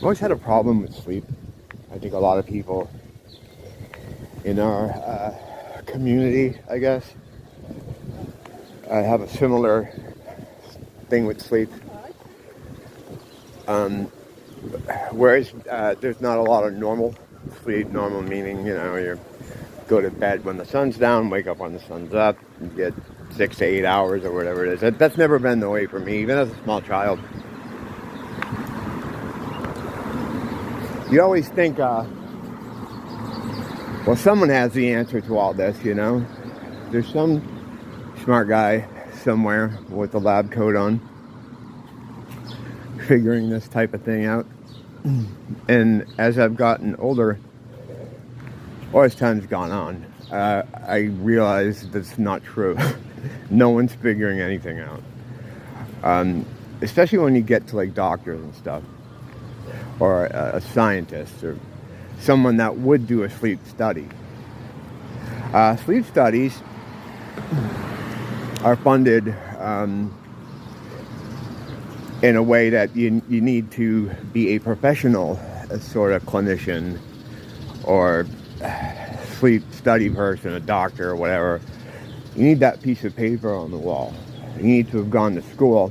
always had a problem with sleep. I think a lot of people in our community, I guess, have a similar thing with sleep. Whereas there's not a lot of normal sleep. Normal meaning, you go to bed when the sun's down, wake up when the sun's up, you get 6 to 8 hours or whatever it is. That's never been the way for me, even as a small child. You always think, well, someone has the answer to all this, There's some smart guy somewhere with a lab coat on figuring this type of thing out. And as I've gotten older, or as time's gone on, I realize that's not true. No one's figuring anything out. Especially when you get to like doctors and stuff, or a scientist, or someone that would do a sleep study. Sleep studies are funded in a way that you need to be a professional sort of clinician or sleep study person, a doctor or whatever. You need that piece of paper on the wall. You need to have gone to school,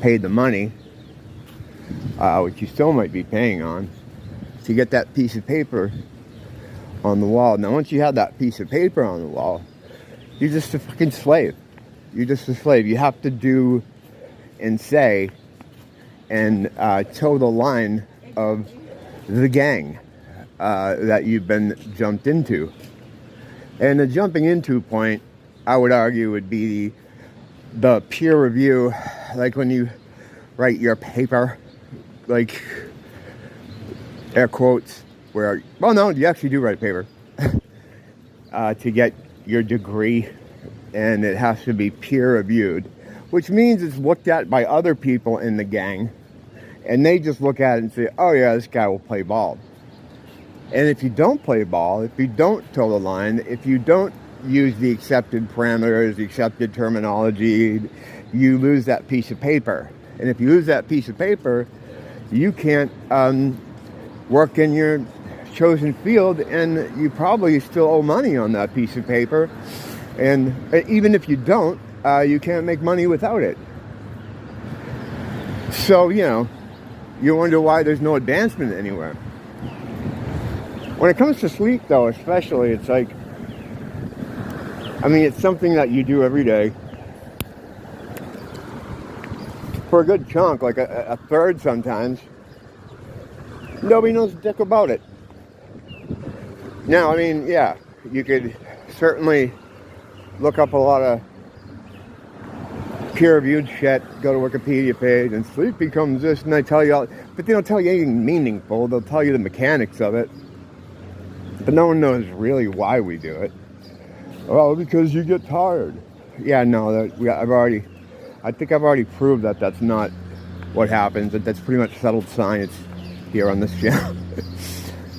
paid the money, which you still might be paying on, to get that piece of paper on the wall. Now, once you have that piece of paper on the wall, you're just a fucking slave. You're just a slave. You have to do and say and toe the line of the gang that you've been jumped into. And the jumping into point, I would argue, would be the peer review, like when you write your paper, like air quotes, where, well, no, you actually do write paper to get your degree, and it has to be peer reviewed, which means it's looked at by other people in the gang, and they just look at it and say, oh yeah, this guy will play ball. And if you don't play ball, if you don't toe the line, if you don't use the accepted parameters, the accepted terminology, you lose that piece of paper. And if you lose that piece of paper, you can't work in your chosen field, and you probably still owe money on that piece of paper. And even if you don't, you can't make money without it. So, you wonder why there's no advancement anywhere. When it comes to sleep, though, especially, it's like, it's something that you do every day. For a good chunk, like a third sometimes. Nobody knows a dick about it. Now, yeah, you could certainly look up a lot of peer-reviewed shit, go to Wikipedia page, and sleep becomes this, and they tell you all, but they don't tell you anything meaningful. They'll tell you the mechanics of it. But no one knows really why we do it. Well, because you get tired. Yeah, no, I think I've already proved that that's not what happens. That's pretty much settled science here on this channel.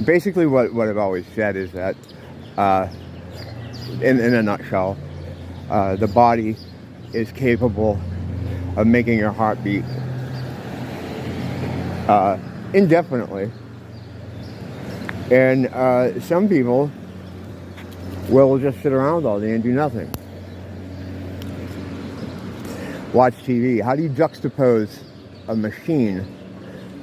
Basically, what I've always said is that, in a nutshell, the body is capable of making your heart beat indefinitely. And some people will just sit around all day and do nothing. Watch TV. How do you juxtapose a machine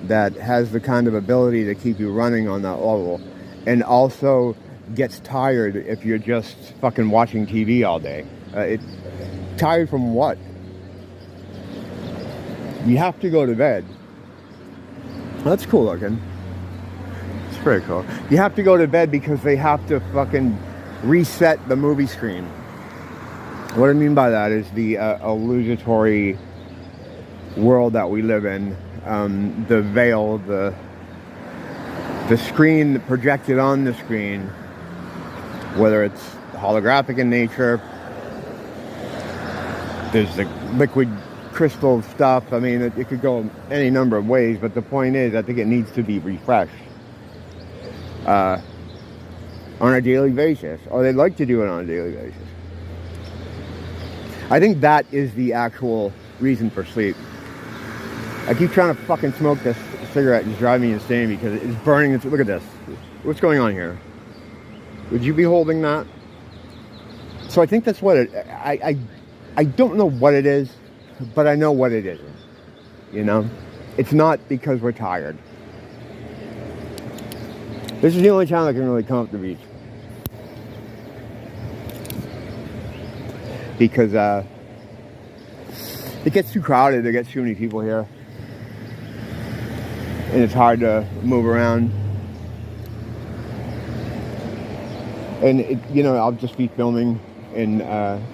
that has the kind of ability to keep you running on that level and also gets tired if you're just fucking watching TV all day? Tired from what? You have to go to bed. Well, that's cool looking. It's pretty cool. You have to go to bed because they have to fucking reset the movie screen. What I mean by that is the illusory world that we live in. The veil, the screen projected on the screen, whether it's holographic in nature, there's the liquid crystal stuff. It could go any number of ways, but the point is, I think it needs to be refreshed on a daily basis, or they'd like to do it on a daily basis. I think that is the actual reason for sleep. I keep trying to fucking smoke this cigarette is driving me insane because it's burning. Look at this. What's going on here? Would you be holding that? So I think that's what it... I don't know what it is, but I know what it isn't. You know? It's not because we're tired. This is the only time I can really come up the beach. Because it gets too crowded. There gets too many people here. And it's hard to move around. And, I'll just be filming and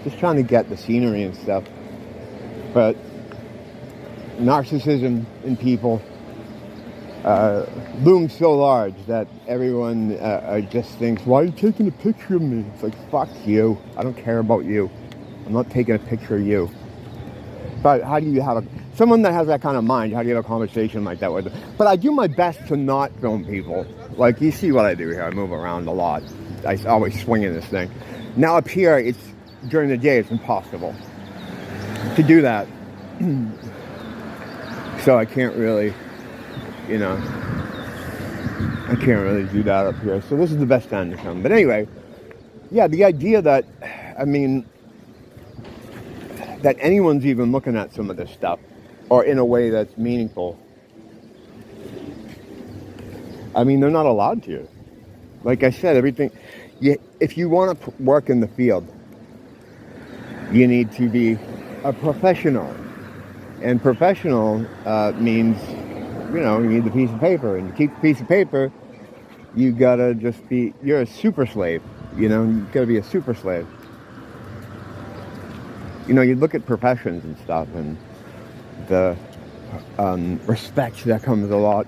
just trying to get the scenery and stuff. But narcissism in people looms so large that everyone just thinks, why are you taking a picture of me? It's like, fuck you. I don't care about you. I'm not taking a picture of you. But how do you have someone that has that kind of mind, how do you have a conversation like that with them? But I do my best to not film people. Like, you see what I do here. I move around a lot. I always swing in this thing. Now up here, during the day, it's impossible to do that. So I can't really, I can't really do that up here. So this is the best time to come. But anyway, yeah, the idea that, that anyone's even looking at some of this stuff, or in a way that's meaningful. They're not allowed to. Like I said, if you want to work in the field, you need to be a professional. And professional means, you need the piece of paper. And to keep the piece of paper, you gotta you're a super slave. You gotta be a super slave. You look at professions and stuff, and the respect that comes a lot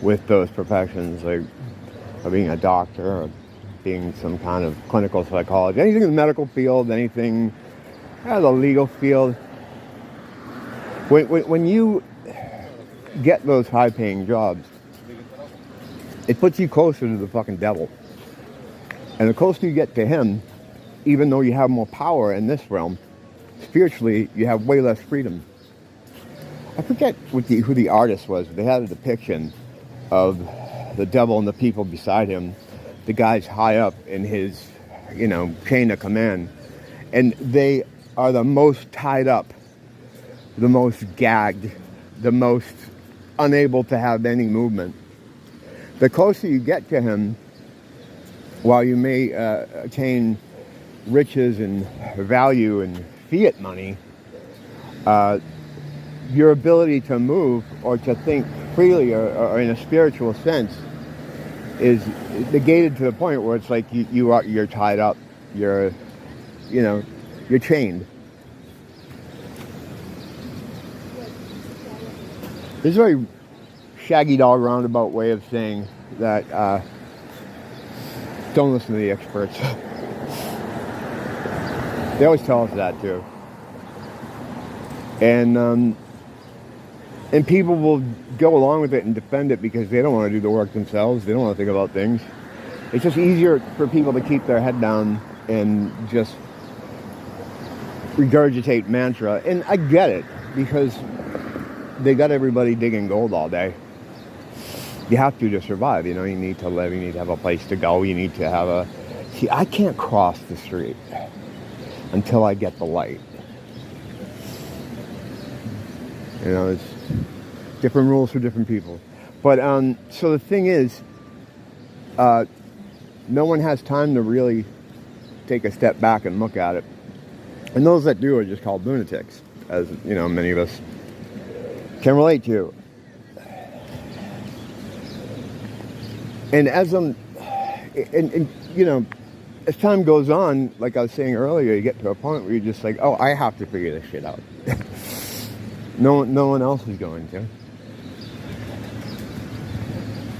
with those professions, like being a doctor or being some kind of clinical psychologist, anything in the medical field, anything the legal field. When you get those high-paying jobs, it puts you closer to the fucking devil. And the closer you get to him, even though you have more power in this realm, spiritually, you have way less freedom. I forget who the artist was, but they had a depiction of the devil and the people beside him. The guy's high up in his, chain of command. And they are the most tied up, the most gagged, the most unable to have any movement. The closer you get to him, while you may attain riches and value and fiat money, your ability to move or to think freely or in a spiritual sense is negated to the point where it's like you're tied up, you're chained. There's a very Shaggy Dog roundabout way of saying that don't listen to the experts. They always tell us that too. And people will go along with it and defend it because they don't want to do the work themselves. They don't want to think about things. It's just easier for people to keep their head down and just regurgitate mantra. And I get it, because they got everybody digging gold all day. You have to survive, you need to live, you need to have a place to go, you need to have see, I can't cross the street until I get the light. It's different rules for different people. But, so the thing is, no one has time to really take a step back and look at it. And those that do are just called lunatics, as, many of us can relate to. And as as time goes on, like I was saying earlier, you get to a point where you're just like, oh, I have to figure this shit out. No one else is going to.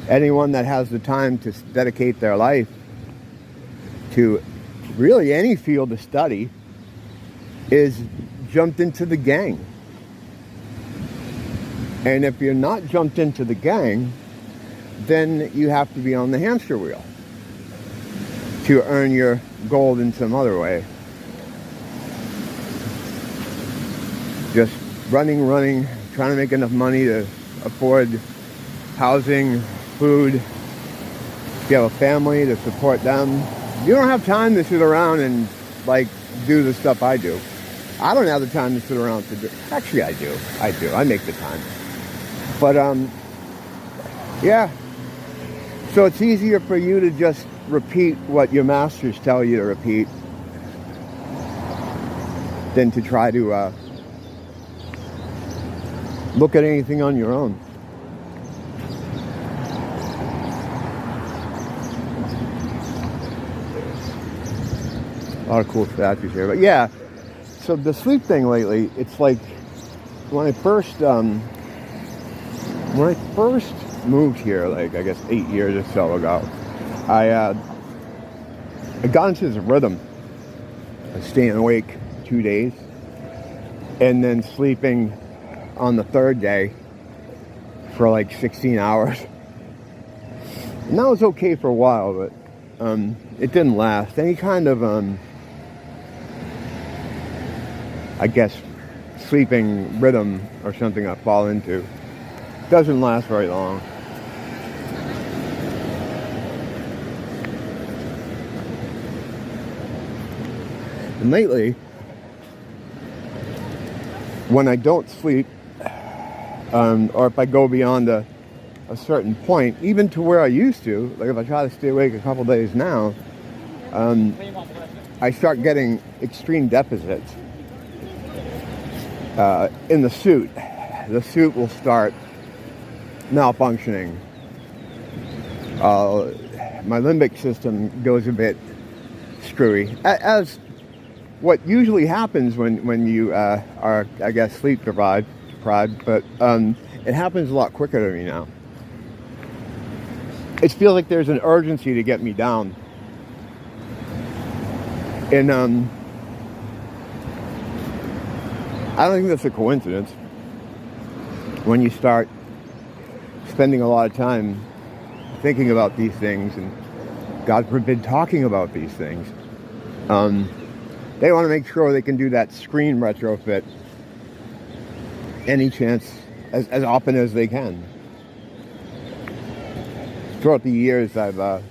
Anyone that has the time to dedicate their life to really any field of study is jumped into the gang. And if you're not jumped into the gang, then you have to be on the hamster wheel to earn your gold in some other way. Just running, trying to make enough money to afford housing, food, if you have a family, to support them, you don't have time to sit around and like do the stuff I do. I don't have the time to sit around to do. Actually, I do. I make the time. But yeah. So it's easier for you to just repeat what your masters tell you to repeat than to try to look at anything on your own. A lot of cool statues here, but yeah. So the sleep thing lately, it's like when I first moved here, like I guess 8 years or so ago, I got into this rhythm of staying awake 2 days and then sleeping on the third day for like 16 hours. And that was okay for a while, but it didn't last. Any kind of I guess sleeping rhythm or something I fall into doesn't last very long. And lately, when I don't sleep, or if I go beyond a certain point, even to where I used to, like if I try to stay awake a couple days now, I start getting extreme deficits in the suit. The suit will start malfunctioning. My limbic system goes a bit screwy, as what usually happens when you are, I guess, sleep deprived, but it happens a lot quicker to me now. It feels like there's an urgency to get me down. And I don't think that's a coincidence. When you start spending a lot of time thinking about these things and, God forbid, talking about these things, they want to make sure they can do that screen retrofit any chance, as often as they can. Throughout the years, I've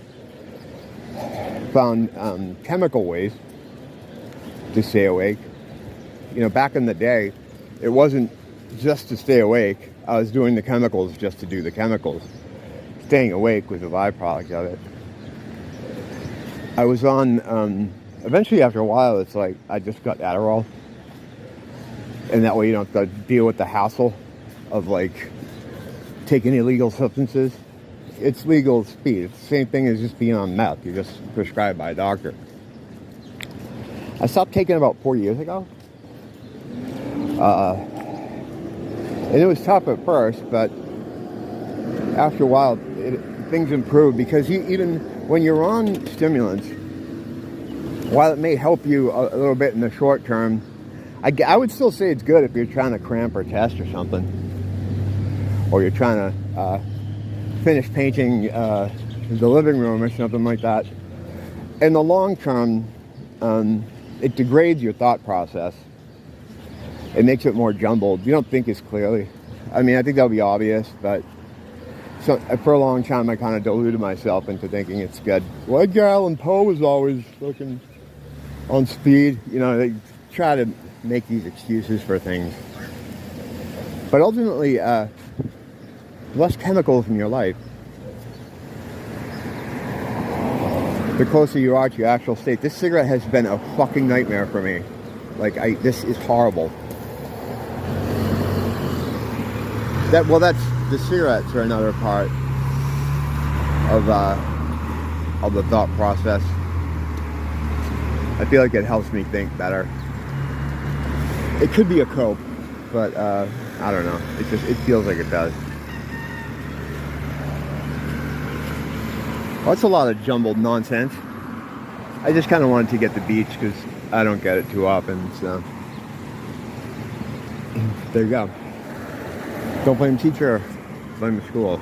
found chemical ways to stay awake. You know, back in the day, it wasn't just to stay awake. I was doing the chemicals just to do the chemicals. Staying awake was a byproduct of it. I was on, eventually after a while, it's like I just got Adderall. And that way you don't have to deal with the hassle of like taking illegal substances. It's legal speed. It's the same thing as just being on meth. You're just prescribed by a doctor. I stopped taking about 4 years ago. And it was tough at first, but after a while, things improved, because even when you're on stimulants, while it may help you a little bit in the short term, I would still say it's good if you're trying to cramp or test or something, or you're trying to finish painting the living room or something like that. In the long term, it degrades your thought process. It makes it more jumbled. You don't think as clearly. I mean, I think that'll be obvious, but so for a long time I kind of deluded myself into thinking it's good. Well, Edgar Allan Poe was always looking on speed. You know, they try to make these excuses for things. But ultimately, less chemicals in your life, the closer you are to your actual state. This cigarette has been a fucking nightmare for me. Like, this is horrible. That's the cigarettes are another part of the thought process. I feel like it helps me think better. It could be a cope, but I don't know. It feels like it does. Well, that's a lot of jumbled nonsense. I just kind of wanted to get the beach because I don't get it too often. So there you go. Don't blame teacher, blame the school.